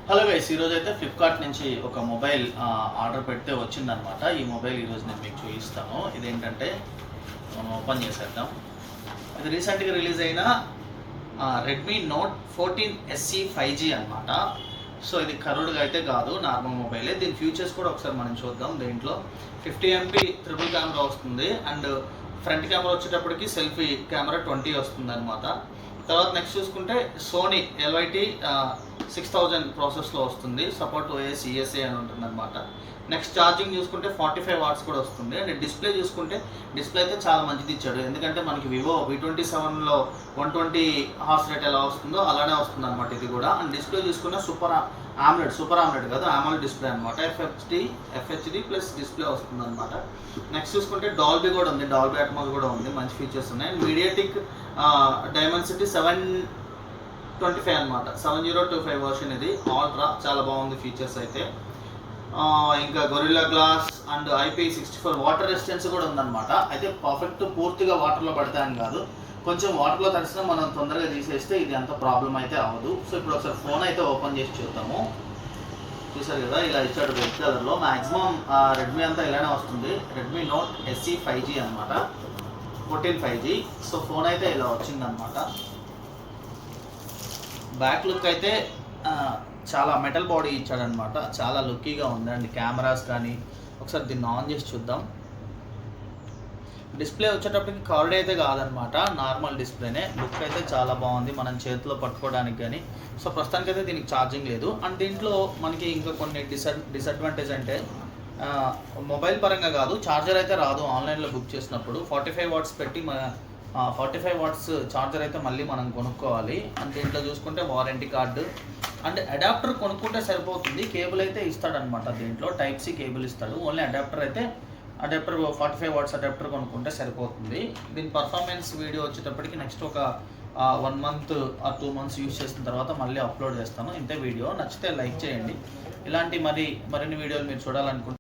Hello guys, ఈరోజు అయితే Flipkart నుంచి ఒక మొబైల్ ఆర్డర్ పెడితే వచ్చిందనమాట. ఈ మొబైల్ ఈరోజు నేను మీకు చూపిస్తాను. ఇదేంటంటే మనం ఓపెన్ చేసేద్దాం. ఇది రీసెంట్గా రిలీజ్ అయిన రెడ్మీ నోట్ 14 SE 5G అనమాట. సో ఇది కరుడుగా అయితే కాదు, నార్మల్ మొబైలే. దీని ఫీచర్స్ కూడా ఒకసారి మనం చూద్దాం. దీంట్లో 50 MP ట్రిపుల్ కెమెరా వస్తుంది అండ్ ఫ్రంట్ కెమెరా వచ్చేటప్పటికి సెల్ఫీ కెమెరా 20 వస్తుంది అనమాట. తర్వాత నెక్స్ట్ చూసుకుంటే సోనీ LYT 6000 ప్రాసెస్లో వస్తుంది. సపోర్ట్ OS ESA అని ఉంటుంది అనమాట. నెక్స్ట్ ఛార్జింగ్ చూసుకుంటే 45 వాట్స్ కూడా వస్తుంది. అండ్ డిస్ప్లే చూసుకుంటే డిస్ప్లే అయితే చాలా మంచిది ఇచ్చాడు. ఎందుకంటే మనకి వివో V27లో 120 హార్స్ రేట్ ఎలా వస్తుందో అలానే వస్తుంది అనమాట ఇది కూడా. అండ్ డిస్ప్లే చూసుకున్న సూపర్ ఆమ్లెట్ కాదు, AMOLED డిస్ప్లే అనమాట. FHD ప్లస్ డిస్ప్లే వస్తుంది అనమాట. నెక్స్ట్ చూసుకుంటే డాల్బీ కూడా ఉంది, డాల్బీ అట్మాస్ కూడా ఉంది, మంచి ఫీచర్స్ ఉన్నాయి. మీడియాటెక్ డైమెన్సిటీ 725 అనమాట, 7025 వర్షన్. ఇది ఆల్ట్రా చాలా బాగుంది ఫీచర్స్ అయితే. ఇంకా Gorilla Glass and IP64 water resistance కూడా ఉందన్నమాట. అయితే పర్ఫెక్ట్ పూర్తిగా వాటర్లో పడతాయని కాదు, కొంచెం వాటర్లో తడిసినా మనం తొందరగా తీసేస్తే ఇది అంత ప్రాబ్లం అయితే అవ్వదు. సో ఇప్పుడు ఒకసారి ఫోన్ అయితే ఓపెన్ చేసి చూద్దాము. చూసారు కదా, ఇలా ఇచ్చాడు రెడ్ కలర్లో. మ్యాక్సిమం రెడ్మీ అంతా ఇలానే వస్తుంది. రెడ్మీ నోట్ SE 5G అనమాట, 14 5G. సో ఫోన్ అయితే ఇలా వచ్చిందనమాట. బ్యాక్ లుక్ అయితే చాలా మెటల్ బాడీ ఇచ్చాడనమాట, చాలా లుక్కీగా ఉంది. అండ్ కెమెరాస్ కానీ ఒకసారి దీన్ని ఆన్ చేసి చూద్దాం. డిస్ప్లే వచ్చేటప్పటికి కర్వ్డ్ అయితే కాదనమాట, నార్మల్ డిస్ప్లేనే. లుక్ అయితే చాలా బాగుంది మనం చేతిలో పట్టుకోవడానికి కానీ. సో ప్రస్తుతానికి అయితే దీనికి ఛార్జింగ్ లేదు. అండ్ దీంట్లో మనకి ఇంకా కొన్ని డిసడ్వాంటేజ్ అంటే మొబైల్ పరంగా కాదు, ఛార్జర్ అయితే రాదు ఆన్లైన్లో బుక్ చేసినప్పుడు. 45 వాట్స్ పెట్టి 45 వాట్స్ ఛార్జర్ అయితే మళ్ళీ మనం కొనుక్కోవాలి. అండ్ దీంట్లో చూసుకుంటే వారంటీ కార్డు అండ్ అడాప్టర్ కొనుక్కుంటే సరిపోతుంది. కేబుల్ అయితే ఇస్తాడనమాట, దీంట్లో Type-C కేబుల్ ఇస్తాడు. ఓన్లీ అడాప్టర్ 45 వాట్స్ అడాప్టర్ కొనుక్కుంటే సరిపోతుంది. దీని పర్ఫార్మెన్స్ వీడియో వచ్చేటప్పటికి నెక్స్ట్ ఒక 1 మంత్ ఆర్ 2 మంత్స్ యూజ్ చేసిన తర్వాత మళ్ళీ అప్లోడ్ చేస్తాను. ఇంతే వీడియో. నచ్చితే లైక్ చేయండి. ఇలాంటి మరిన్ని వీడియోలు మీరు చూడాలనుకుంటే